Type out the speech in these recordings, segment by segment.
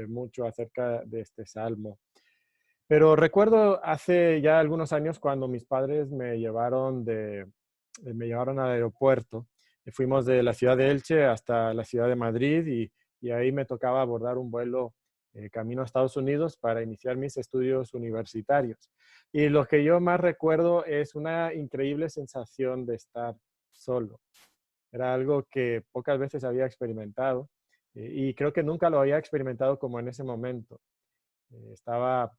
mucho acerca de este salmo. Pero recuerdo hace ya algunos años cuando mis padres me llevaron al aeropuerto. Fuimos de la ciudad de Elche hasta la ciudad de Madrid y ahí me tocaba abordar un vuelo camino a Estados Unidos para iniciar mis estudios universitarios. Y lo que yo más recuerdo es una increíble sensación de estar solo. Era algo que pocas veces había experimentado y creo que nunca lo había experimentado como en ese momento. Estaba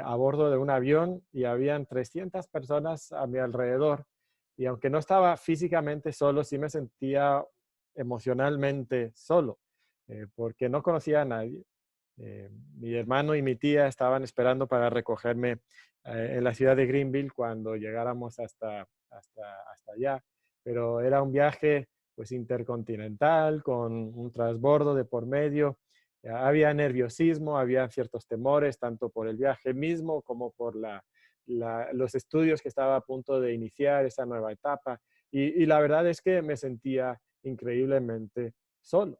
a bordo de un avión y habían 300 personas a mi alrededor. Y aunque no estaba físicamente solo, sí me sentía emocionalmente solo, porque no conocía a nadie. Mi hermano y mi tía estaban esperando para recogerme en la ciudad de Greenville cuando llegáramos hasta allá. Pero era un viaje pues intercontinental, con un transbordo de por medio. Había nerviosismo, había ciertos temores, tanto por el viaje mismo como por los estudios que estaba a punto de iniciar, esa nueva etapa. Y la verdad es que me sentía increíblemente solo.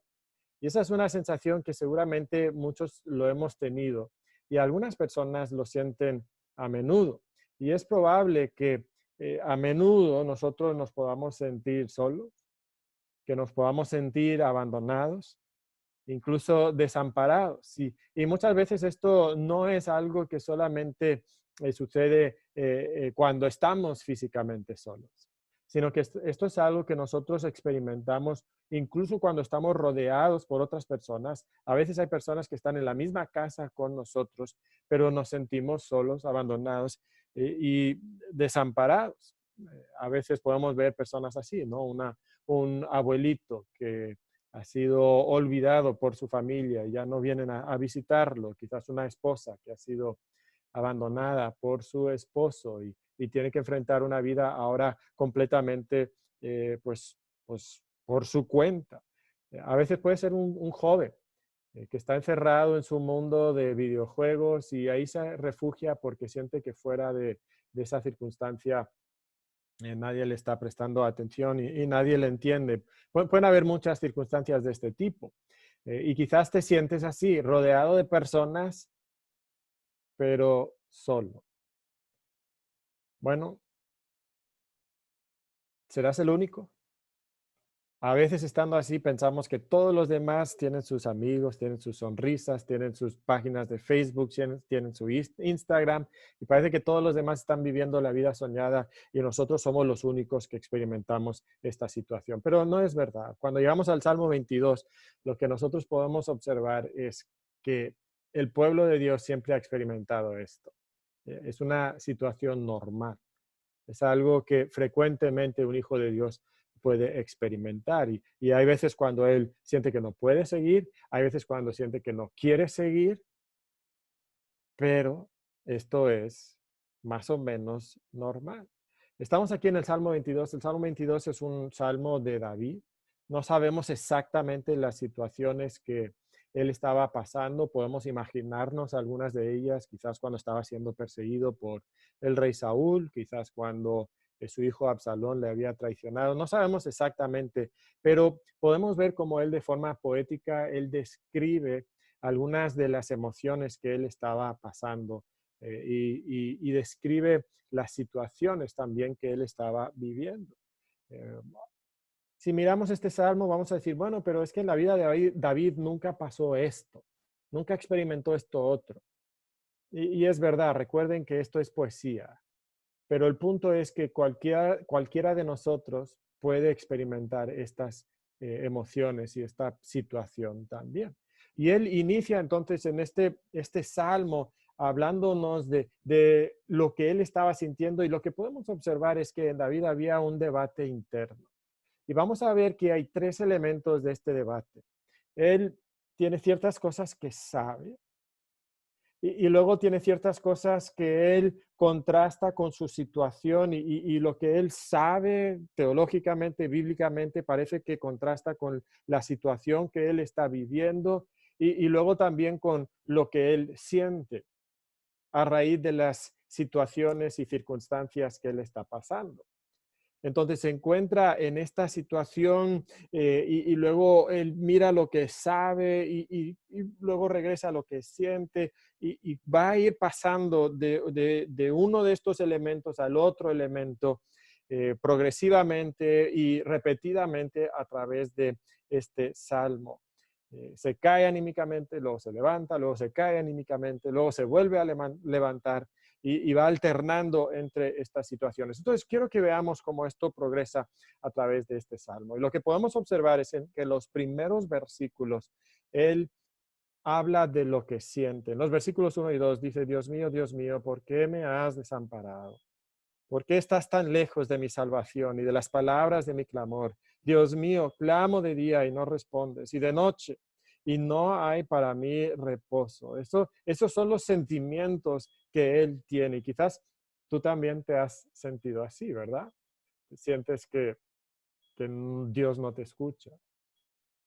Y esa es una sensación que seguramente muchos lo hemos tenido y algunas personas lo sienten a menudo. Y es probable que a menudo nosotros nos podamos sentir solos, que nos podamos sentir abandonados, incluso desamparados. Y muchas veces esto no es algo que solamente sucede cuando estamos físicamente solos, sino que esto es algo que nosotros experimentamos incluso cuando estamos rodeados por otras personas. A veces hay personas que están en la misma casa con nosotros, pero nos sentimos solos, abandonados y desamparados. A veces podemos ver personas así, ¿no? Un abuelito que ha sido olvidado por su familia y ya no vienen a visitarlo, quizás una esposa que ha sido abandonada por su esposo y tiene que enfrentar una vida ahora completamente, pues por su cuenta. A veces puede ser un joven que está encerrado en su mundo de videojuegos y ahí se refugia porque siente que fuera de esa circunstancia nadie le está prestando atención y nadie le entiende. Pueden haber muchas circunstancias de este tipo. Y quizás te sientes así, rodeado de personas, pero solo. Bueno, ¿serás el único? A veces estando así pensamos que todos los demás tienen sus amigos, tienen sus sonrisas, tienen sus páginas de Facebook, tienen su Instagram y parece que todos los demás están viviendo la vida soñada y nosotros somos los únicos que experimentamos esta situación. Pero no es verdad. Cuando llegamos al Salmo 22, lo que nosotros podemos observar es que el pueblo de Dios siempre ha experimentado esto. Es una situación normal. Es algo que frecuentemente un hijo de Dios puede experimentar. Y hay veces cuando él siente que no puede seguir, hay veces cuando siente que no quiere seguir, pero esto es más o menos normal. Estamos aquí en el Salmo 22. El Salmo 22 es un salmo de David. No sabemos exactamente las situaciones que él estaba pasando. Podemos imaginarnos algunas de ellas, quizás cuando estaba siendo perseguido por el rey Saúl, quizás cuando su hijo Absalón le había traicionado. No sabemos exactamente, pero podemos ver cómo él de forma poética, él describe algunas de las emociones que él estaba pasando y describe las situaciones también que él estaba viviendo. Eh, si miramos este salmo, vamos a decir, bueno, pero es que en la vida de David nunca pasó esto, nunca experimentó esto otro. Y es verdad, recuerden que esto es poesía, pero el punto es que cualquiera de nosotros puede experimentar estas emociones y esta situación también. Y él inicia entonces en este salmo hablándonos de lo que él estaba sintiendo y lo que podemos observar es que en David había un debate interno. Y vamos a ver que hay tres elementos de este debate. Él tiene ciertas cosas que sabe, y luego tiene ciertas cosas que él contrasta con su situación y lo que él sabe teológicamente, bíblicamente, parece que contrasta con la situación que él está viviendo y luego también con lo que él siente a raíz de las situaciones y circunstancias que él está pasando. Entonces se encuentra en esta situación y luego él mira lo que sabe y luego regresa a lo que siente y va a ir pasando de uno de estos elementos al otro elemento progresivamente y repetidamente a través de este salmo. Se cae anímicamente, luego se levanta, luego se cae anímicamente, luego se vuelve a levantar y va alternando entre estas situaciones. Entonces, quiero que veamos cómo esto progresa a través de este salmo. Y lo que podemos observar es que los primeros versículos, él habla de lo que siente. En los versículos 1 y 2 dice, Dios mío, ¿por qué me has desamparado? ¿Por qué estás tan lejos de mi salvación y de las palabras de mi clamor? Dios mío, clamo de día y no respondes, y de noche y no hay para mí reposo. Esos son los sentimientos que él tiene. Y quizás tú también te has sentido así, ¿verdad? Sientes que Dios no te escucha,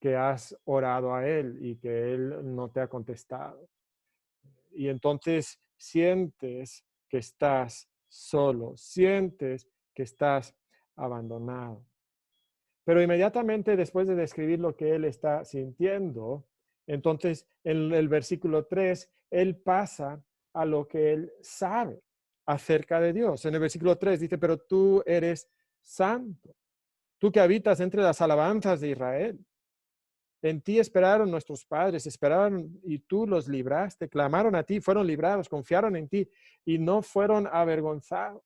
que has orado a él y que él no te ha contestado. Y entonces sientes que estás solo, sientes que estás abandonado. Pero inmediatamente después de describir lo que él está sintiendo, entonces en el versículo 3, él pasa a lo que él sabe acerca de Dios. En el versículo 3 dice, pero tú eres santo, tú que habitas entre las alabanzas de Israel. En ti esperaron nuestros padres, esperaron y tú los libraste, clamaron a ti, fueron librados, confiaron en ti y no fueron avergonzados.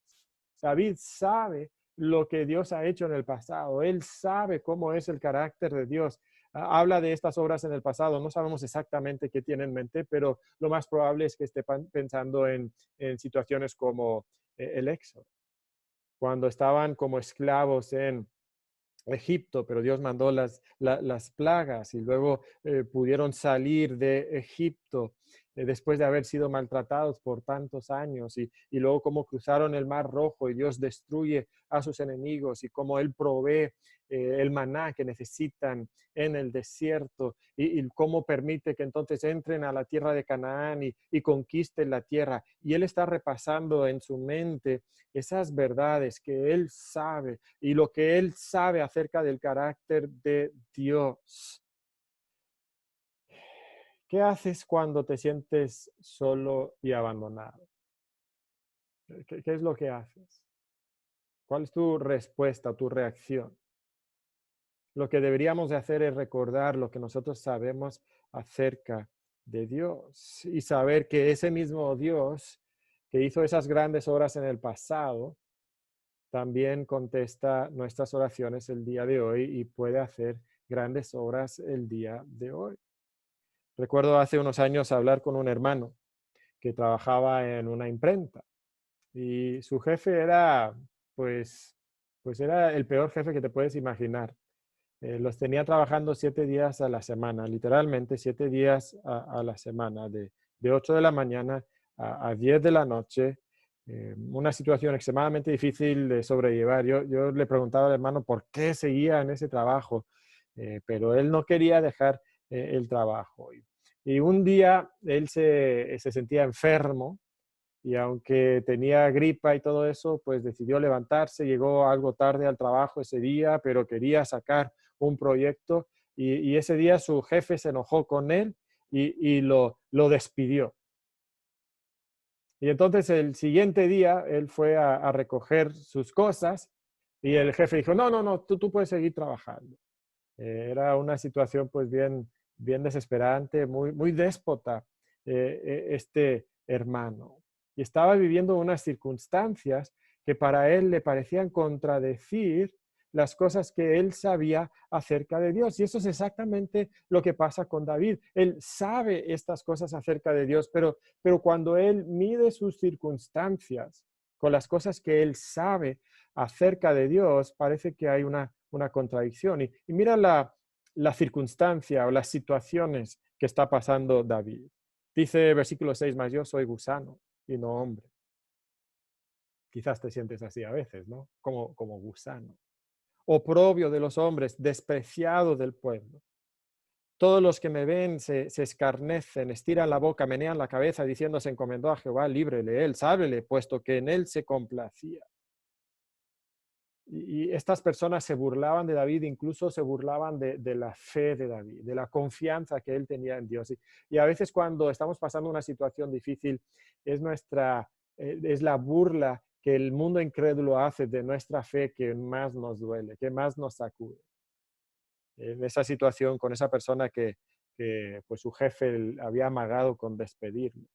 David sabe lo que Dios ha hecho en el pasado. Él sabe cómo es el carácter de Dios. Habla de estas obras en el pasado. No sabemos exactamente qué tiene en mente, pero lo más probable es que esté pensando en situaciones como el Éxodo, cuando estaban como esclavos en Egipto, pero Dios mandó las plagas y luego pudieron salir de Egipto después de haber sido maltratados por tantos años y luego cómo cruzaron el Mar Rojo y Dios destruye a sus enemigos y cómo Él provee el maná que necesitan en el desierto y cómo permite que entonces entren a la tierra de Canaán y conquisten la tierra. Y Él está repasando en su mente esas verdades que Él sabe y lo que Él sabe acerca del carácter de Dios. ¿Qué haces cuando te sientes solo y abandonado? ¿Qué es lo que haces? ¿Cuál es tu respuesta, tu reacción? Lo que deberíamos de hacer es recordar lo que nosotros sabemos acerca de Dios y saber que ese mismo Dios que hizo esas grandes obras en el pasado, también contesta nuestras oraciones el día de hoy y puede hacer grandes obras el día de hoy. Recuerdo hace unos años hablar con un hermano que trabajaba en una imprenta y su jefe era, pues era el peor jefe que te puedes imaginar. Los tenía trabajando 7 días a la semana, literalmente 7 días a la semana, de 8 de la mañana a 10 de la noche. Una situación extremadamente difícil de sobrellevar. Yo le preguntaba al hermano por qué seguía en ese trabajo, pero él no quería dejar el trabajo. Y un día él se sentía enfermo y aunque tenía gripa y todo eso, pues decidió levantarse, llegó algo tarde al trabajo ese día, pero quería sacar un proyecto y ese día su jefe se enojó con él y lo despidió. Y entonces el siguiente día él fue a recoger sus cosas y el jefe dijo, no, tú puedes seguir trabajando. Era una situación pues bien desesperante, muy déspota este hermano. Y estaba viviendo unas circunstancias que para él le parecían contradecir las cosas que él sabía acerca de Dios. Y eso es exactamente lo que pasa con David. Él sabe estas cosas acerca de Dios, pero cuando él mide sus circunstancias con las cosas que él sabe acerca de Dios, parece que hay una contradicción. Y mira la circunstancia o las situaciones que está pasando David. Dice versículo 6, más yo soy gusano y no hombre. Quizás te sientes así a veces, ¿no? Como gusano. Oprobio de los hombres, despreciado del pueblo. Todos los que me ven se escarnecen, estiran la boca, menean la cabeza, diciendo se encomendó a Jehová, líbrele él, sábrele, puesto que en él se complacía. Y estas personas se burlaban de David, incluso se burlaban de la fe de David, de la confianza que él tenía en Dios. Y a veces cuando estamos pasando una situación difícil, es es la burla que el mundo incrédulo hace de nuestra fe que más nos duele, que más nos sacude. En esa situación con esa persona que pues su jefe había amagado con despedirlo.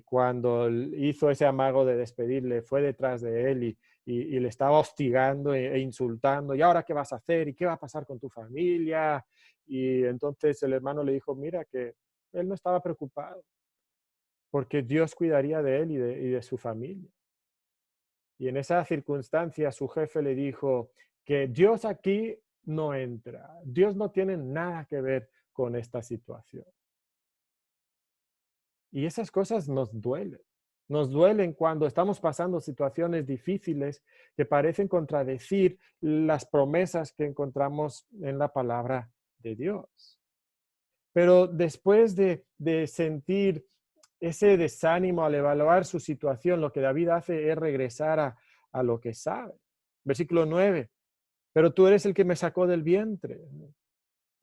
Cuando hizo ese amago de despedirle, fue detrás de él y le estaba hostigando e insultando. ¿Y ahora qué vas a hacer? ¿Y qué va a pasar con tu familia? Y entonces el hermano le dijo, mira, que él no estaba preocupado, porque Dios cuidaría de él y de su familia. Y en esa circunstancia su jefe le dijo que Dios aquí no entra. Dios no tiene nada que ver con esta situación. Y esas cosas nos duelen. Nos duelen cuando estamos pasando situaciones difíciles que parecen contradecir las promesas que encontramos en la palabra de Dios. Pero después de sentir ese desánimo al evaluar su situación, lo que David hace es regresar a lo que sabe. Versículo 9. Pero tú eres el que me sacó del vientre,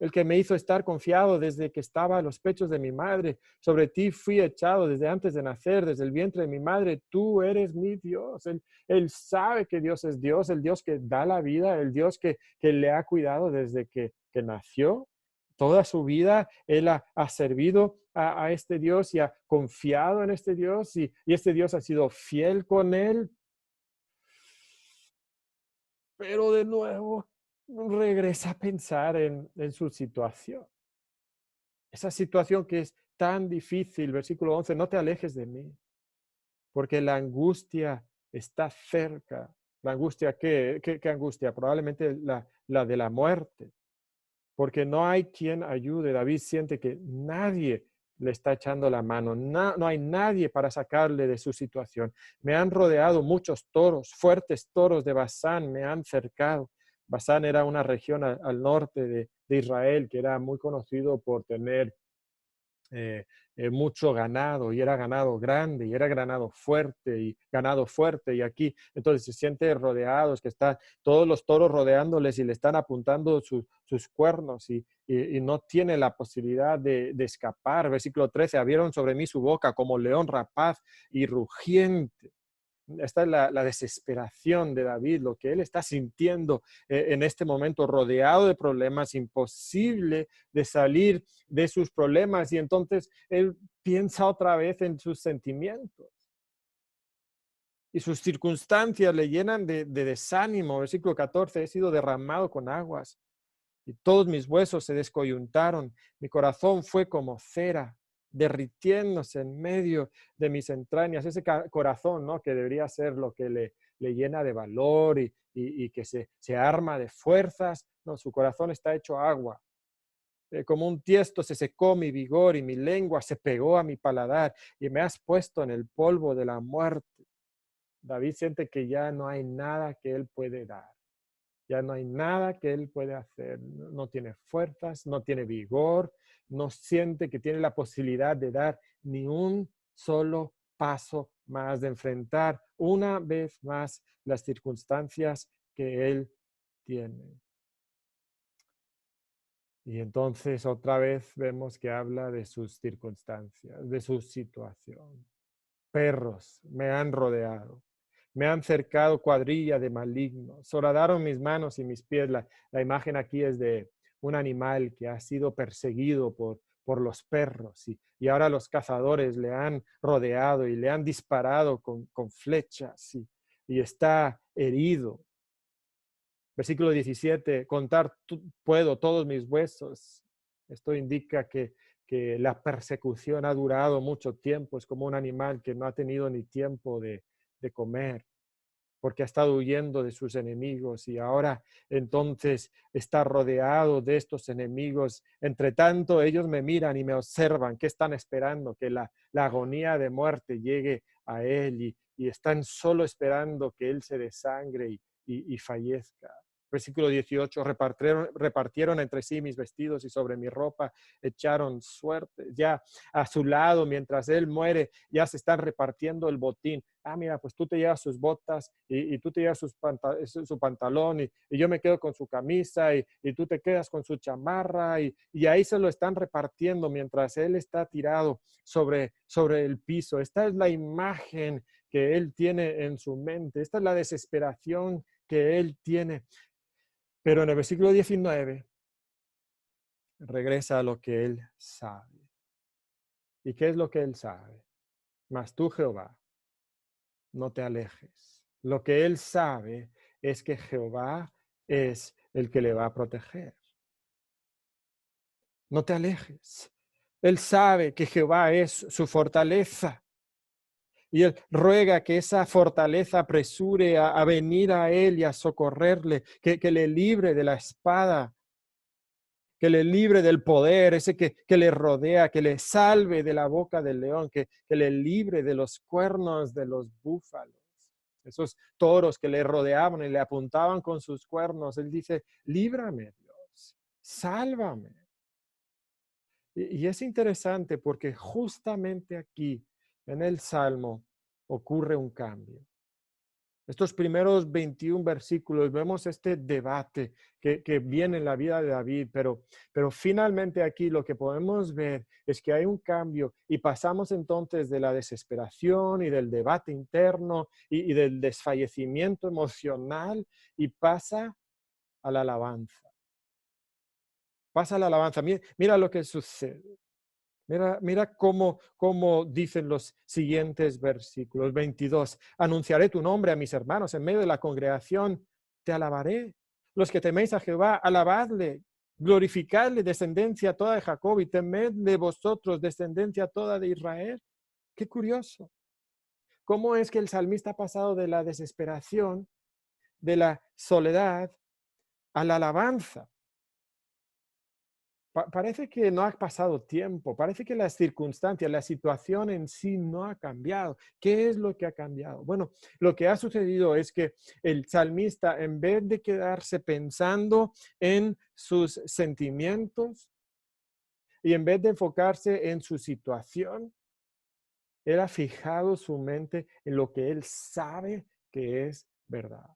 el que me hizo estar confiado desde que estaba a los pechos de mi madre. Sobre ti fui echado desde antes de nacer, desde el vientre de mi madre. Tú eres mi Dios. Él sabe que Dios es Dios, el Dios que da la vida, el Dios que le ha cuidado desde que nació. Toda su vida él ha servido a este Dios y ha confiado en este Dios y este Dios ha sido fiel con él. Pero de nuevo regresa a pensar en su situación. Esa situación que es tan difícil, versículo 11, no te alejes de mí, porque la angustia está cerca. ¿La angustia qué angustia? Probablemente la de la muerte, porque no hay quien ayude. David siente que nadie le está echando la mano, no hay nadie para sacarle de su situación. Me han rodeado muchos toros, fuertes toros de Basán me han cercado. Basán era una región al norte de Israel que era muy conocido por tener mucho ganado y era ganado grande y era ganado fuerte y aquí entonces se siente rodeados que están todos los toros rodeándoles y le están apuntando sus cuernos y no tiene la posibilidad de escapar. Versículo 13, abrieron sobre mí su boca como león rapaz y rugiente. Esta es la desesperación de David, lo que él está sintiendo en este momento, rodeado de problemas, imposible de salir de sus problemas. Y entonces él piensa otra vez en sus sentimientos. Y sus circunstancias le llenan de desánimo. Versículo 14, he sido derramado con aguas y todos mis huesos se descoyuntaron. Mi corazón fue como cera, derritiéndose en medio de mis entrañas. Ese corazón, ¿no? Que debería ser lo que le llena de valor y que se arma de fuerzas. No, su corazón está hecho agua. Como un tiesto se secó mi vigor y mi lengua se pegó a mi paladar y me has puesto en el polvo de la muerte. David siente que ya no hay nada que él puede dar. Ya no hay nada que él puede hacer. No tiene fuerzas, no tiene vigor, no siente que tiene la posibilidad de dar ni un solo paso más, de enfrentar una vez más las circunstancias que él tiene. Y entonces otra vez vemos que habla de sus circunstancias, de su situación. Perros me han rodeado. Me han cercado cuadrilla de malignos. Horadaron mis manos y mis pies. La imagen aquí es de un animal que ha sido perseguido por los perros y ahora los cazadores le han rodeado y le han disparado con flechas y está herido. Versículo 17, contar puedo todos mis huesos. Esto indica que la persecución ha durado mucho tiempo. Es como un animal que no ha tenido ni tiempo de comer porque ha estado huyendo de sus enemigos y ahora entonces está rodeado de estos enemigos. Entre tanto, ellos me miran y me observan. ¿Qué están esperando? Que la agonía de muerte llegue a él y están solo esperando que él se desangre y fallezca. Versículo 18, repartieron entre sí mis vestidos y sobre mi ropa echaron suerte. Ya a su lado, mientras él muere, ya se están repartiendo el botín. Ah, mira, pues tú te llevas sus botas y tú te llevas su pantalón y yo me quedo con su camisa y tú te quedas con su chamarra y ahí se lo están repartiendo mientras él está tirado sobre el piso. Esta es la imagen que él tiene en su mente. Esta es la desesperación que él tiene. Pero en el versículo 19 regresa a lo que él sabe. ¿Y qué es lo que él sabe? Mas tú, Jehová, no te alejes. Lo que él sabe es que Jehová es el que le va a proteger. No te alejes. Él sabe que Jehová es su fortaleza. Y él ruega que esa fortaleza apresure a venir a él y a socorrerle, que le libre de la espada, que le libre del poder, ese que le rodea, que le salve de la boca del león, que le libre de los cuernos de los búfalos. Esos toros que le rodeaban y le apuntaban con sus cuernos. Él dice, líbrame, Dios, sálvame. Y es interesante porque justamente aquí, en el Salmo, ocurre un cambio. Estos primeros 21 versículos vemos este debate que viene en la vida de David, pero finalmente aquí lo que podemos ver es que hay un cambio y pasamos entonces de la desesperación y del debate interno y del desfallecimiento emocional y pasa a la alabanza. Pasa a la alabanza. Mira lo que sucede. Mira cómo dicen los siguientes versículos. 22. Anunciaré tu nombre a mis hermanos en medio de la congregación. Te alabaré. Los que teméis a Jehová, alabadle. Glorificadle, descendencia toda de Jacob, y temedle vosotros, descendencia toda de Israel. Qué curioso. ¿Cómo es que el salmista ha pasado de la desesperación, de la soledad, a la alabanza? Parece que no ha pasado tiempo, parece que las circunstancias, la situación en sí no ha cambiado. ¿Qué es lo que ha cambiado? Bueno, lo que ha sucedido es que el salmista, en vez de quedarse pensando en sus sentimientos y en vez de enfocarse en su situación, él ha fijado su mente en lo que él sabe que es verdad.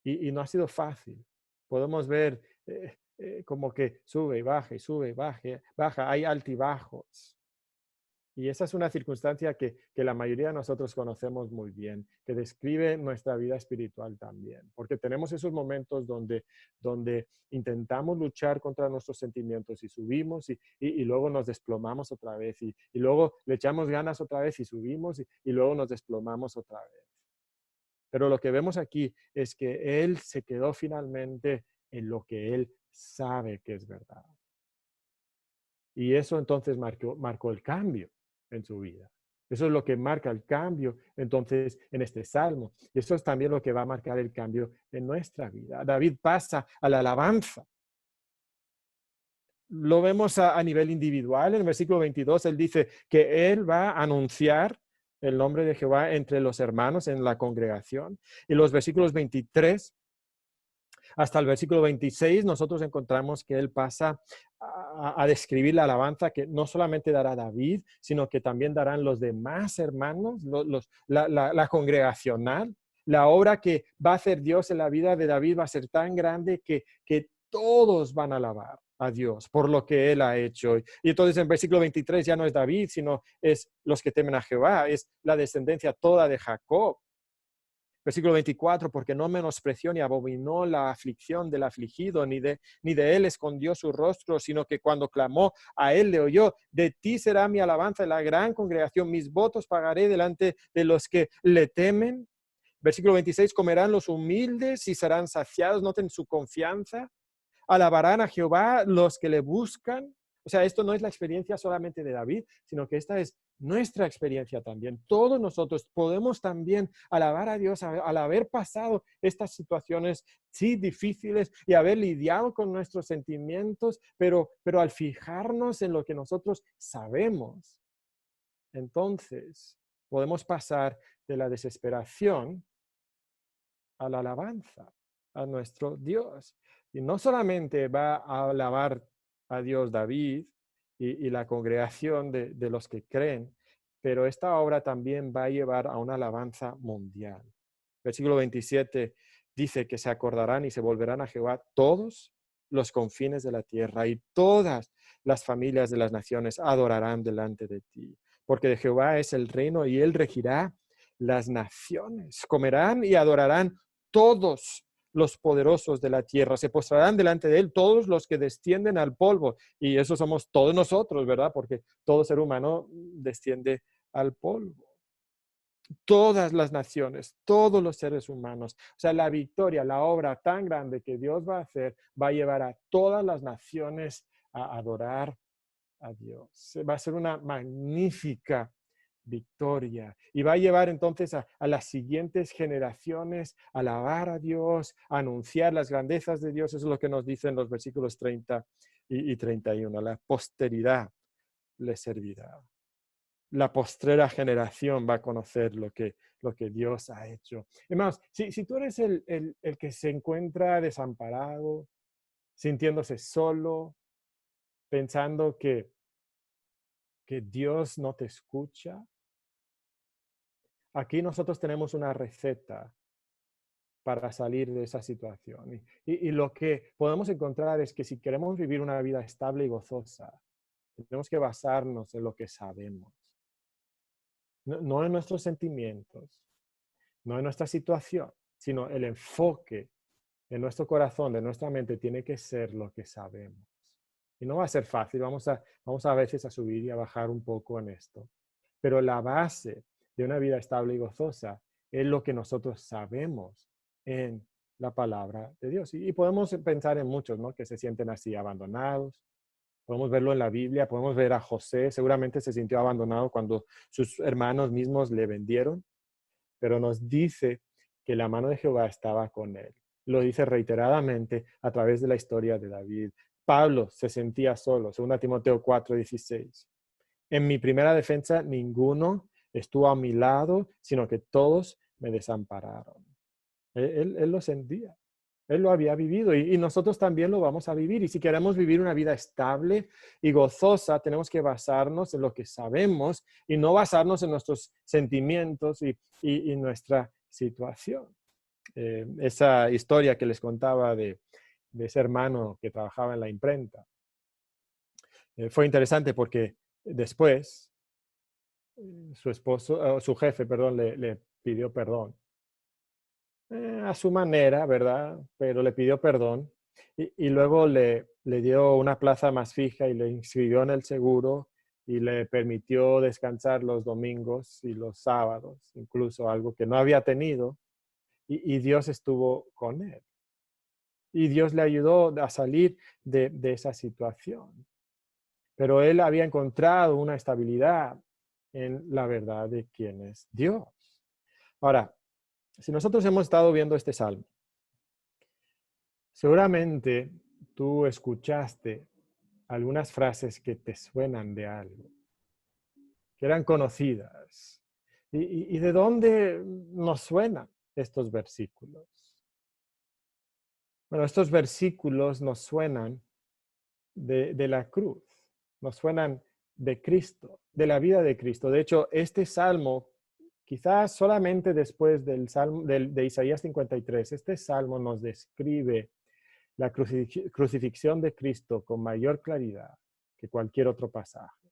Y no ha sido fácil. Podemos ver como que sube y baja y sube y baja, hay altibajos. Y esa es una circunstancia que la mayoría de nosotros conocemos muy bien, que describe nuestra vida espiritual también, porque tenemos esos momentos donde intentamos luchar contra nuestros sentimientos y subimos y luego nos desplomamos otra vez y luego le echamos ganas otra vez y subimos y luego nos desplomamos otra vez. Pero lo que vemos aquí es que él se quedó finalmente en lo que él sabe que es verdad. Y eso entonces marcó el cambio en su vida. Eso es lo que marca el cambio entonces en este salmo. Y eso es también lo que va a marcar el cambio en nuestra vida. David pasa a la alabanza. Lo vemos a nivel individual. En el versículo 22 él dice que él va a anunciar el nombre de Jehová entre los hermanos en la congregación. Y los versículos 23 hasta el versículo 26 nosotros encontramos que él pasa a describir la alabanza que no solamente dará David, sino que también darán los demás hermanos, la congregacional. La obra que va a hacer Dios en la vida de David va a ser tan grande que todos van a alabar a Dios por lo que él ha hecho. Y entonces en versículo 23 ya no es David, sino es los que temen a Jehová, es la descendencia toda de Jacob. Versículo 24, porque no menospreció ni abominó la aflicción del afligido, ni de él escondió su rostro, sino que cuando clamó, a él le oyó. De ti será mi alabanza en la gran congregación, mis votos pagaré delante de los que le temen. Versículo 26, comerán los humildes y serán saciados, noten su confianza. Alabarán a Jehová los que le buscan. O sea, esto no es la experiencia solamente de David, sino que esta es nuestra experiencia también. Todos nosotros podemos también alabar a Dios al haber pasado estas situaciones, sí, difíciles y haber lidiado con nuestros sentimientos, pero al fijarnos en lo que nosotros sabemos, entonces podemos pasar de la desesperación a la alabanza. a nuestro Dios. Y no solamente va a alabar a Dios David y la congregación de los que creen, pero esta obra también va a llevar a una alabanza mundial. Versículo 27 dice que se acordarán y se volverán a Jehová todos los confines de la tierra y todas las familias de las naciones adorarán delante de ti. Porque de Jehová es el reino y él regirá las naciones. Comerán y adorarán todos los poderosos de la tierra. Se postrarán delante de él todos los que descienden al polvo. Y eso somos todos nosotros, ¿verdad? Porque todo ser humano desciende al polvo. Todas las naciones, todos los seres humanos. O sea, la victoria, la obra tan grande que Dios va a hacer, va a llevar a todas las naciones a adorar a Dios. Va a ser una magnífica victoria y va a llevar entonces a las siguientes generaciones a alabar a Dios, a anunciar las grandezas de Dios. Eso es lo que nos dicen los versículos 30 y 31. La posteridad le servirá. La postrera generación va a conocer lo que Dios ha hecho. Hermanos, si tú eres el que se encuentra desamparado, sintiéndose solo, pensando que Dios no te escucha, aquí nosotros tenemos una receta para salir de esa situación. Y lo que podemos encontrar es que si queremos vivir una vida estable y gozosa, tenemos que basarnos en lo que sabemos. No en nuestros sentimientos, no en nuestra situación, sino el enfoque en nuestro corazón, de nuestra mente, tiene que ser lo que sabemos. Y no va a ser fácil, vamos a veces a subir y a bajar un poco en esto. Pero la base de una vida estable y gozosa es lo que nosotros sabemos en la palabra de Dios. Y podemos pensar en muchos, ¿no? Que se sienten así abandonados. Podemos verlo en la Biblia, podemos ver a José, seguramente se sintió abandonado cuando sus hermanos mismos le vendieron, pero nos dice que la mano de Jehová estaba con él. Lo dice reiteradamente a través de la historia de David. Pablo se sentía solo, 2 Timoteo 4:16. En mi primera defensa, ninguno estuvo a mi lado, sino que todos me desampararon. Él lo sentía. Él lo había vivido y nosotros también lo vamos a vivir. Y si queremos vivir una vida estable y gozosa, tenemos que basarnos en lo que sabemos y no basarnos en nuestros sentimientos y nuestra situación. Esa historia que les contaba de ese hermano que trabajaba en la imprenta fue interesante porque después su jefe, perdón, le pidió perdón a su manera, ¿verdad? Pero le pidió perdón y luego le dio una plaza más fija y le inscribió en el seguro y le permitió descansar los domingos y los sábados, incluso algo que no había tenido, y Dios estuvo con él. Y Dios le ayudó a salir de esa situación. Pero él había encontrado una estabilidad en la verdad de quién es Dios. Ahora, si nosotros hemos estado viendo este salmo, seguramente tú escuchaste algunas frases que te suenan de algo, que eran conocidas. ¿Y de dónde nos suenan estos versículos? Bueno, estos versículos nos suenan de la cruz, nos suenan de Cristo, de la vida de Cristo. De hecho, este salmo, quizás solamente después del salmo de Isaías 53, este salmo nos describe la crucifixión de Cristo con mayor claridad que cualquier otro pasaje.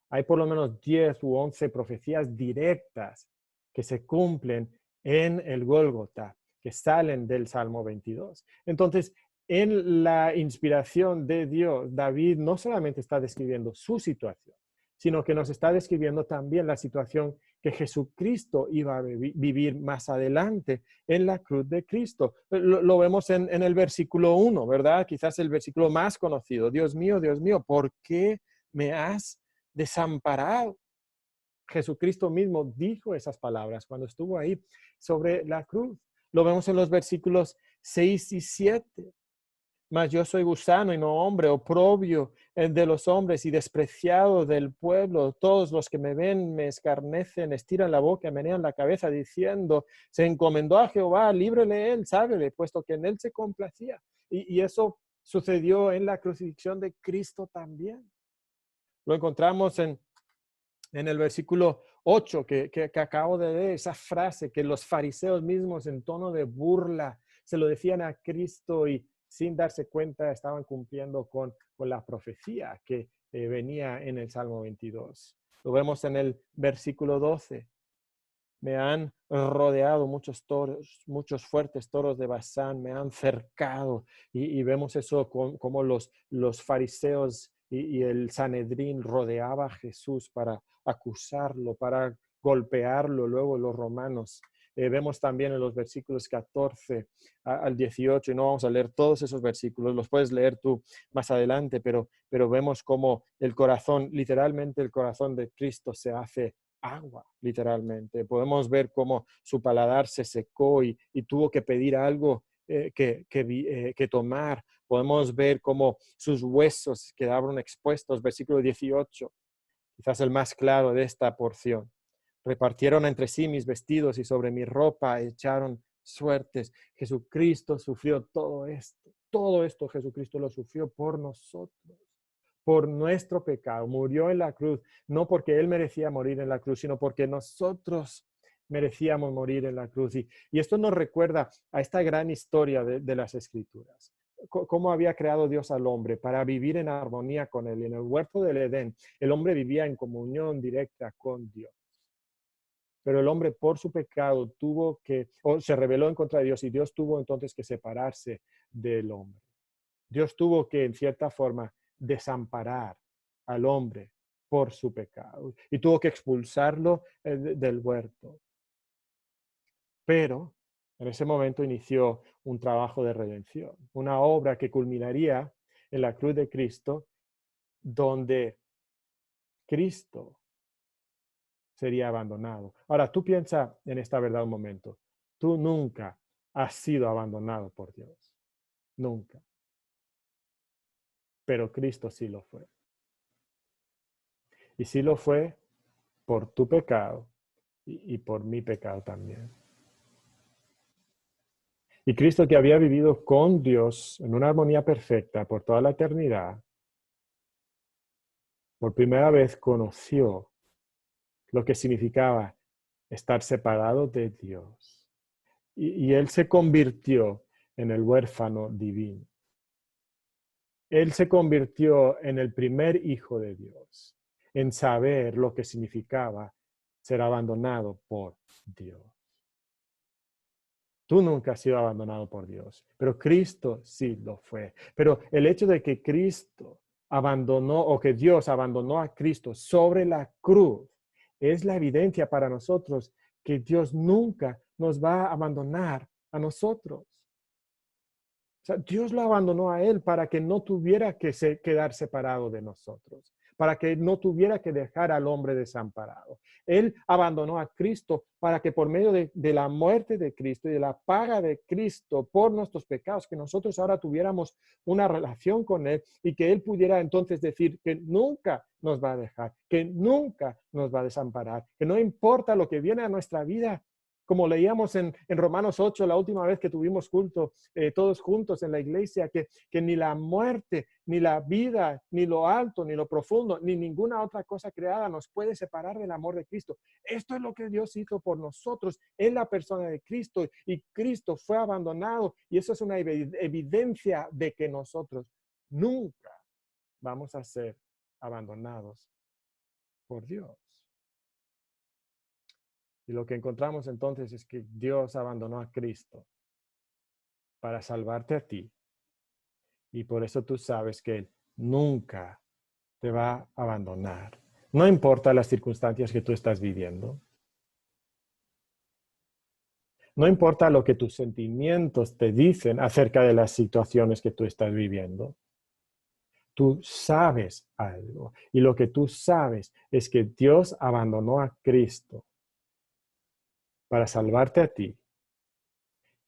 Hay por lo menos 10 u 11 profecías directas que se cumplen en el Gólgota, que salen del Salmo 22. Entonces, en la inspiración de Dios, David no solamente está describiendo su situación, sino que nos está describiendo también la situación que Jesucristo iba a vivir más adelante en la cruz de Cristo. Lo vemos en el versículo 1, ¿verdad? Quizás el versículo más conocido. Dios mío, ¿por qué me has desamparado? Jesucristo mismo dijo esas palabras cuando estuvo ahí sobre la cruz. Lo vemos en los versículos 6 y 7. Mas yo soy gusano y no hombre, oprobio de los hombres y despreciado del pueblo. Todos los que me ven me escarnecen, estiran la boca, menean la cabeza, diciendo, se encomendó a Jehová, líbrele él, sábele, puesto que en él se complacía. Y eso sucedió en la crucifixión de Cristo también. Lo encontramos en el versículo 8 que acabo de leer, esa frase que los fariseos mismos en tono de burla se lo decían a Cristo y sin darse cuenta estaban cumpliendo con la profecía que venía en el Salmo 22. Lo vemos en el versículo 12. Me han rodeado muchos toros, muchos fuertes toros de Basán, me han cercado. Y vemos eso como los fariseos y el Sanedrín rodeaba a Jesús para acusarlo, para golpearlo. Luego los romanos. Vemos también en los versículos 14 al 18, y no vamos a leer todos esos versículos, los puedes leer tú más adelante, pero vemos cómo el corazón, literalmente el corazón de Cristo se hace agua, literalmente. Podemos ver cómo su paladar se secó y tuvo que pedir algo que tomar. Podemos ver cómo sus huesos quedaron expuestos, versículo 18, quizás el más claro de esta porción. Repartieron entre sí mis vestidos y sobre mi ropa echaron suertes. Jesucristo sufrió todo esto. Todo esto Jesucristo lo sufrió por nosotros, por nuestro pecado. Murió en la cruz, no porque Él merecía morir en la cruz, sino porque nosotros merecíamos morir en la cruz. Y esto nos recuerda a esta gran historia de las Escrituras. Cómo había creado Dios al hombre para vivir en armonía con Él. En el huerto del Edén, el hombre vivía en comunión directa con Dios. Pero el hombre por su pecado se rebeló en contra de Dios y Dios tuvo entonces que separarse del hombre. Dios tuvo que, en cierta forma, desamparar al hombre por su pecado y tuvo que expulsarlo del huerto. Pero en ese momento inició un trabajo de redención, una obra que culminaría en la cruz de Cristo, donde Cristo sería abandonado. Ahora, tú piensa en esta verdad un momento. Tú nunca has sido abandonado por Dios. Nunca. Pero Cristo sí lo fue. Y sí lo fue por tu pecado y por mi pecado también. Y Cristo, que había vivido con Dios en una armonía perfecta por toda la eternidad, por primera vez conoció lo que significaba estar separado de Dios. Y Él se convirtió en el huérfano divino. Él se convirtió en el primer hijo de Dios, en saber lo que significaba ser abandonado por Dios. Tú nunca has sido abandonado por Dios, pero Cristo sí lo fue. Pero el hecho de que Cristo abandonó o que Dios abandonó a Cristo sobre la cruz es la evidencia para nosotros que Dios nunca nos va a abandonar a nosotros. O sea, Dios lo abandonó a Él para que no tuviera que quedar separado de nosotros, para que no tuviera que dejar al hombre desamparado. Él abandonó a Cristo para que por medio de la muerte de Cristo y de la paga de Cristo por nuestros pecados, que nosotros ahora tuviéramos una relación con Él y que Él pudiera entonces decir que nunca nos va a dejar, que nunca nos va a desamparar, que no importa lo que viene a nuestra vida. Como leíamos en Romanos 8, la última vez que tuvimos culto todos juntos en la iglesia, que ni la muerte, ni la vida, ni lo alto, ni lo profundo, ni ninguna otra cosa creada nos puede separar del amor de Cristo. Esto es lo que Dios hizo por nosotros en la persona de Cristo, y Cristo fue abandonado, y eso es una evidencia de que nosotros nunca vamos a ser abandonados por Dios. Y lo que encontramos entonces es que Dios abandonó a Cristo para salvarte a ti. Y por eso tú sabes que Él nunca te va a abandonar. No importa las circunstancias que tú estás viviendo. No importa lo que tus sentimientos te dicen acerca de las situaciones que tú estás viviendo. Tú sabes algo. Y lo que tú sabes es que Dios abandonó a Cristo para salvarte a ti.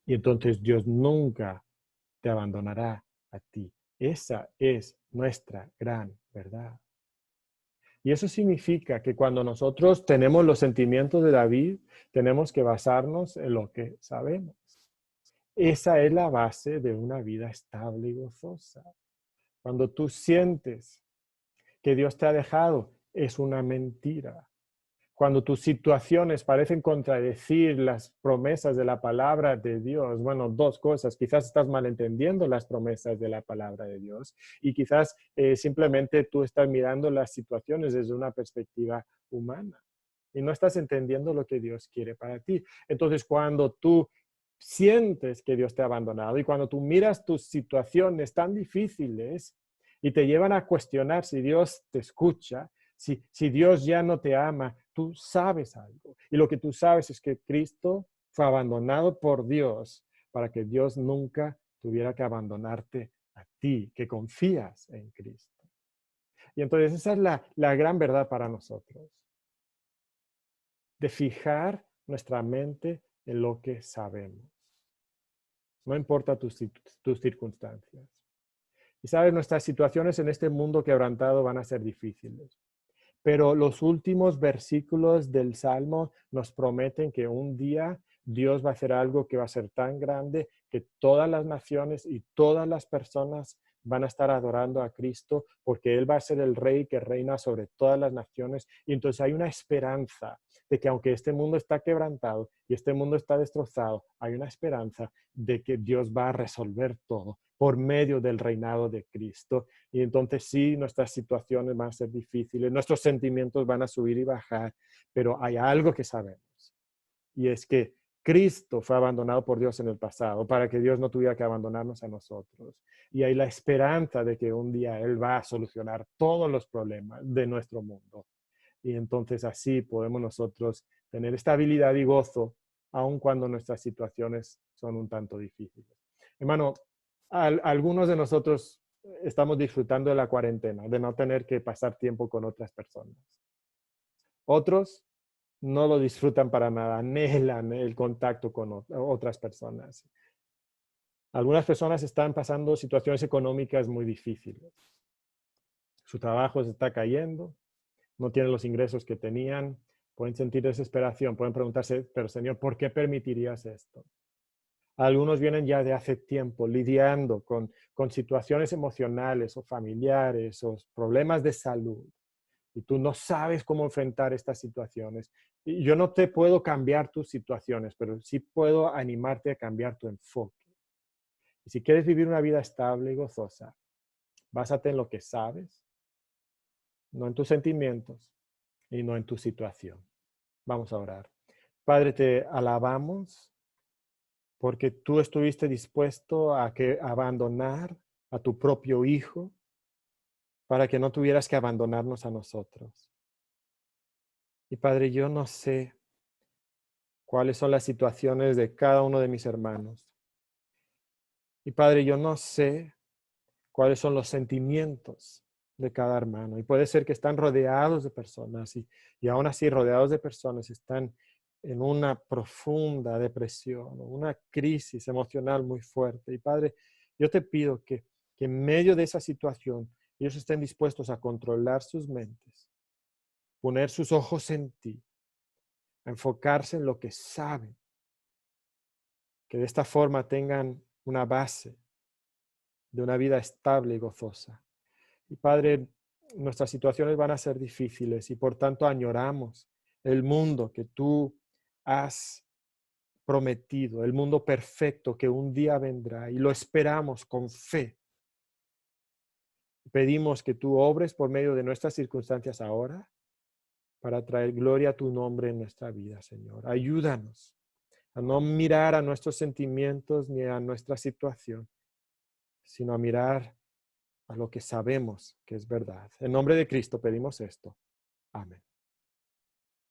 Y entonces Dios nunca te abandonará a ti. Esa es nuestra gran verdad. Y eso significa que cuando nosotros tenemos los sentimientos de David, tenemos que basarnos en lo que sabemos. Esa es la base de una vida estable y gozosa. Cuando tú sientes que Dios te ha dejado, es una mentira. Cuando tus situaciones parecen contradecir las promesas de la palabra de Dios, bueno, dos cosas, quizás estás malentendiendo las promesas de la palabra de Dios y quizás simplemente tú estás mirando las situaciones desde una perspectiva humana y no estás entendiendo lo que Dios quiere para ti. Entonces, cuando tú sientes que Dios te ha abandonado y cuando tú miras tus situaciones tan difíciles y te llevan a cuestionar si Dios te escucha, si Dios ya no te ama, tú sabes algo. Y lo que tú sabes es que Cristo fue abandonado por Dios para que Dios nunca tuviera que abandonarte a ti, que confías en Cristo. Y entonces esa es la gran verdad para nosotros, de fijar nuestra mente en lo que sabemos. No importa tus circunstancias. Y sabes, nuestras situaciones en este mundo quebrantado van a ser difíciles. Pero los últimos versículos del Salmo nos prometen que un día Dios va a hacer algo que va a ser tan grande que todas las naciones y todas las personas van a estar adorando a Cristo porque Él va a ser el Rey que reina sobre todas las naciones. Y entonces hay una esperanza de que aunque este mundo está quebrantado y este mundo está destrozado, hay una esperanza de que Dios va a resolver todo por medio del reinado de Cristo. Y entonces sí, nuestras situaciones van a ser difíciles, nuestros sentimientos van a subir y bajar, pero hay algo que sabemos, y es que Cristo fue abandonado por Dios en el pasado para que Dios no tuviera que abandonarnos a nosotros. Y hay la esperanza de que un día Él va a solucionar todos los problemas de nuestro mundo. Y entonces así podemos nosotros tener estabilidad y gozo, aun cuando nuestras situaciones son un tanto difíciles. Hermano, algunos de nosotros estamos disfrutando de la cuarentena, de no tener que pasar tiempo con otras personas. Otros no lo disfrutan para nada, anhelan el contacto con otras personas. Algunas personas están pasando situaciones económicas muy difíciles. Su trabajo se está cayendo, no tienen los ingresos que tenían, pueden sentir desesperación, pueden preguntarse, pero Señor, ¿por qué permitirías esto? Algunos vienen ya de hace tiempo lidiando con situaciones emocionales o familiares o problemas de salud y tú no sabes cómo enfrentar estas situaciones. Y yo no te puedo cambiar tus situaciones, pero sí puedo animarte a cambiar tu enfoque. Y si quieres vivir una vida estable y gozosa, básate en lo que sabes, no en tus sentimientos y no en tu situación. Vamos a orar. Padre, te alabamos porque tú estuviste dispuesto a abandonar a tu propio Hijo para que no tuvieras que abandonarnos a nosotros. Y Padre, yo no sé cuáles son las situaciones de cada uno de mis hermanos. Y Padre, yo no sé cuáles son los sentimientos de cada hermano. Y puede ser que están rodeados de personas y aún así rodeados de personas están en una profunda depresión o una crisis emocional muy fuerte. Y Padre, yo te pido que en medio de esa situación ellos estén dispuestos a controlar sus mentes, poner sus ojos en ti, a enfocarse en lo que saben, que de esta forma tengan una base de una vida estable y gozosa. Y Padre, nuestras situaciones van a ser difíciles y por tanto añoramos el mundo que tú has prometido, el mundo perfecto que un día vendrá y lo esperamos con fe. Pedimos que tú obres por medio de nuestras circunstancias ahora para traer gloria a tu nombre en nuestra vida, Señor. Ayúdanos a no mirar a nuestros sentimientos ni a nuestra situación, sino a mirar a lo que sabemos que es verdad. En nombre de Cristo pedimos esto. Amén.